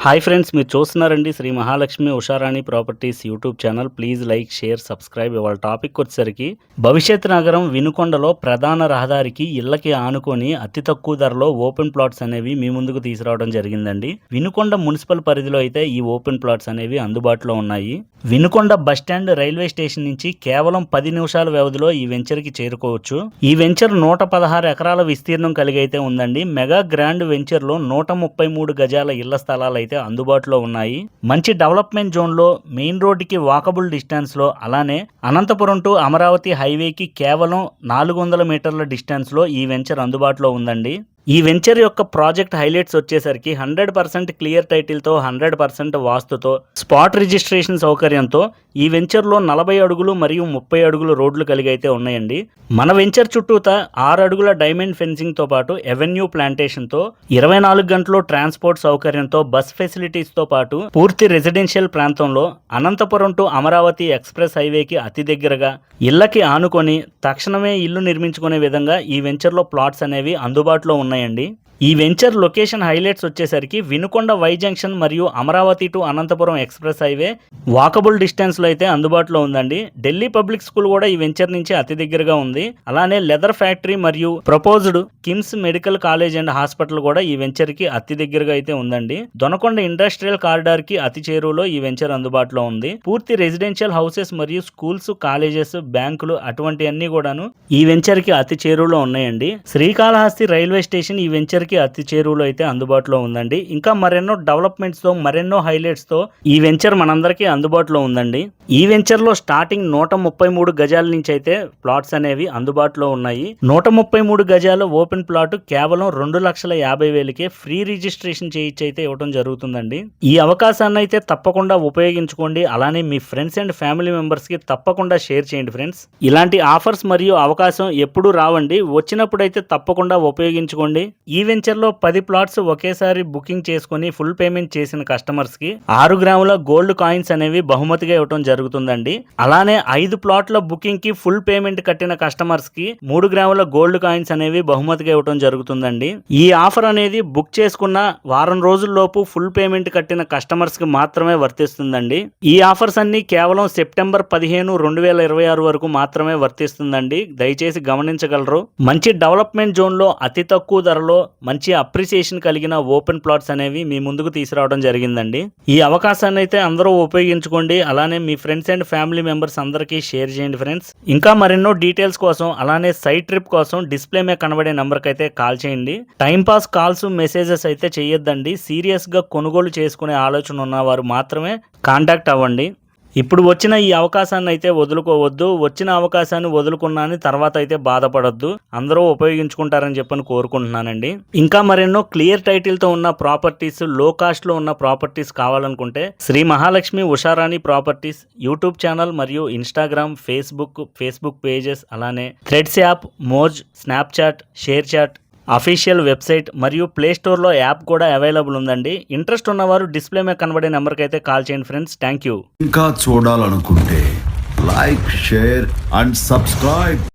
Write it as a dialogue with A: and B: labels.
A: Hi friends, మీరు చూస్తున్నారండి Shri Mahalakshmi Usharani properties YouTube channel. Please like, share, subscribe. ఇవాళ టాపిక్ వచ్చేసరికి భవిష్యత్ నగరం వినుకొండలో ప్రధాన రహదారికి ఇళ్లకి ఆనుకొని అతి తక్కువ ధరలో ఓపెన్ ప్లాట్స్ అనేవి మీ ముందుకు తీసుకురావడం జరిగిందండి. వినుకొండ మున్సిపల్ పరిధిలో అయితే ఈ ఓపెన్ ప్లాట్స్ అనేవి అందుబాటులో ఉన్నాయి. వినుకొండ బస్టాండ్ రైల్వే స్టేషన్ నుంచి కేవలం 10 నిమిషాల వ్యవధిలో ఈ వెంచర్కి చేరుకోవచ్చు. ఈ వెంచర్ 116 ఎకరాల విస్తీర్ణం కలిగి అయితే ఉందండి. మెగా గ్రాండ్ వెంచర్లో 133 గజాల ఇళ్ల స్థలాలు అయితే అందుబాటులో ఉన్నాయి. మంచి డెవలప్మెంట్ జోన్లో, మెయిన్ రోడ్డుకి వాకబుల్ డిస్టెన్స్లో, అలానే అనంతపురం టు అమరావతి హైవేకి కేవలం 400 మీటర్ల డిస్టెన్స్లో ఈ వెంచర్ అందుబాటులో ఉందండి. ఈ వెంచర్ యొక్క ప్రాజెక్ట్ హైలైట్స్ వచ్చేసరికి 100% క్లియర్ టైటిల్తో, 100% వాస్తుతో, స్పాట్ రిజిస్ట్రేషన్ సౌకర్యంతో ఈ వెంచర్లో 40 అడుగులు మరియు 30 అడుగులు రోడ్లు కలిగి అయితే ఉన్నాయండి. మన వెంచర్ చుట్టూత 6 అడుగుల డైమండ్ ఫెన్సింగ్తో పాటు ఎవెన్యూ ప్లాంటేషన్తో, 24 గంటలు ట్రాన్స్పోర్ట్ సౌకర్యంతో, బస్ ఫెసిలిటీస్తో పాటు పూర్తి రెసిడెన్షియల్ ప్రాంతంలో అనంతపురం టు అమరావతి ఎక్స్ప్రెస్ హైవేకి అతి దగ్గరగా ఇళ్లకి ఆనుకొని తక్షణమే ఇల్లు నిర్మించుకునే విధంగా ఈ వెంచర్లో ప్లాట్స్ అనేవి అందుబాటులో ఉన్నాయండి. ఈ వెంచర్ లొకేషన్ హైలైట్స్ వచ్చేసరికి వినుకొండ వై జంక్షన్ మరియు Amaravati to Anantapuram express highway walkable డిస్టెన్స్లో అయితే అందుబాటులో ఉందండి. ఢిల్లీ పబ్లిక్ స్కూల్ కూడా ఈ వెంచర్ నుంచి అతి దగ్గరగా ఉంది. అలానే లెదర్ ఫ్యాక్టరీ మరియు proposed KIMS medical college and hospital కూడా ఈ వెంచర్కి అతి దగ్గరగా అయితే ఉందండి. దొనకొండ ఇండస్ట్రియల్ కారిడార్కి అతి చేరువలో ఈ వెంచర్ అందుబాటులో ఉంది. పూర్తి రెసిడెన్షియల్ హౌసెస్ మరియు స్కూల్స్, కాలేజెస్, బ్యాంకులు అటువంటి అన్ని కూడాను ఈ వెంచర్కి అతి చేరువలో ఉన్నాయండి. శ్రీకాళహస్తి రైల్వే స్టేషన్ ఈ వెంచర్ అతి చేరువలో అయితే అందుబాటులో ఉందండి. ఇంకా మరెన్నో డెవలప్మెంట్స్ తో, మరెన్నో హైలైట్స్ తో ఈ వెంచర్ మనందరికీ అందుబాటులో ఉందండి. ఈ వెంచర్ లో స్టార్టింగ్ 133 గజాల నుంచి అయితే ప్లాట్స్ అనేవి అందుబాటులో ఉన్నాయి. 133 గజాల ఓపెన్ ప్లాట్ కేవలం 2,50,000కే ఫ్రీ రిజిస్ట్రేషన్ చేయించి అయితే ఇవ్వడం జరుగుతుందండి. ఈ అవకాశాన్ని అయితే తప్పకుండా ఉపయోగించుకోండి. అలానే మీ ఫ్రెండ్స్ అండ్ ఫ్యామిలీ మెంబర్స్ కి తప్పకుండా షేర్ చేయండి ఫ్రెండ్స్. ఇలాంటి ఆఫర్స్ మరియు అవకాశం ఎప్పుడూ రావండి, వచ్చినప్పుడైతే తప్పకుండా ఉపయోగించుకోండి. ఈ వెంచర్లో 10 ప్లాట్స్ ఒకేసారి బుకింగ్ చేసుకుని ఫుల్ పేమెంట్ చేసిన కస్టమర్స్ కి 6 గ్రాముల గోల్డ్ కాయిన్స్ అనేవి బహుమతిగా ఇవ్వడం జరుగుతుందండి. అలానే 5 ప్లాట్ల బుకింగ్ కి ఫుల్ పేమెంట్ కట్టిన కస్టమర్స్ కి 3 గ్రాముల గోల్డ్ కాయిన్స్ అనేవి బహుమతిగా ఇవ్వడం జరుగుతుందండి. ఈ ఆఫర్ అనేది బుక్ చేసుకున్న వారం రోజుల్లోపు ఫుల్ పేమెంట్ కట్టిన కస్టమర్స్ కి మాత్రమే వర్తిస్తుందండి. ఈ ఆఫర్స్ అన్ని కేవలం సెప్టెంబర్ 15, 2026 వరకు మాత్రమే వర్తిస్తుందండి. దయచేసి గమనించగలరు. మంచి డెవలప్మెంట్ జోన్ లో అతి తక్కువ ధరలో మంచి అప్రిసియేషన్ కలిగిన ఓపెన్ ప్లాట్స్ అనేవి మీ ముందుకు తీసుకురావడం జరిగిందండి. ఈ అవకాశాన్ని అయితే అందరూ ఉపయోగించుకోండి. అలానే మీ ఫ్రెండ్స్ అండ్ ఫ్యామిలీ మెంబర్స్ అందరికీ షేర్ చేయండి ఫ్రెండ్స్. ఇంకా మరెన్నో డీటెయిల్స్ కోసం, అలానే సైట్ ట్రిప్ కోసం డిస్ప్లే మీద కనబడే నెంబర్కి అయితే కాల్ చేయండి. టైం పాస్ కాల్స్, మెసేజెస్ అయితే చేయొద్దండి. సీరియస్ గా కొనుగోలు చేసుకునే ఆలోచన ఉన్నవారు మాత్రమే కాంటాక్ట్ అవ్వండి. ఇప్పుడు వచ్చిన ఈ అవకాశాన్ని అయితే వదులుకోవద్దు. వచ్చిన అవకాశాన్ని వదులుకున్నాను తర్వాత అయితే బాధపడొద్దు. అందరూ ఉపయోగించుకుంటారని చెప్పని కోరుకుంటున్నానండి. ఇంకా మరెన్నో క్లియర్ టైటిల్ తో ఉన్న ప్రాపర్టీస్, లో కాస్ట్ లో ఉన్న ప్రాపర్టీస్ కావాలనుకుంటే Sri Mahalakshmi Usharani properties YouTube channel మరియు ఇన్స్టాగ్రామ్, ఫేస్బుక్ పేజెస్, అలానే threads app, Moj, Snapchat, share chat official website మరియు ప్లే స్టోర్లో యాప్ కూడా అవైలబుల్ ఉందండి. ఇంట్రెస్ట్ ఉన్నవారు డిస్ప్లే మీద కనబడే నెంబర్కి అయితే కాల్ చేయండి ఫ్రెండ్స్. Thank you.
B: ఇంకా చూడాలనుకుంటే లైక్, షేర్ అండ్ సబ్స్క్రైబ్.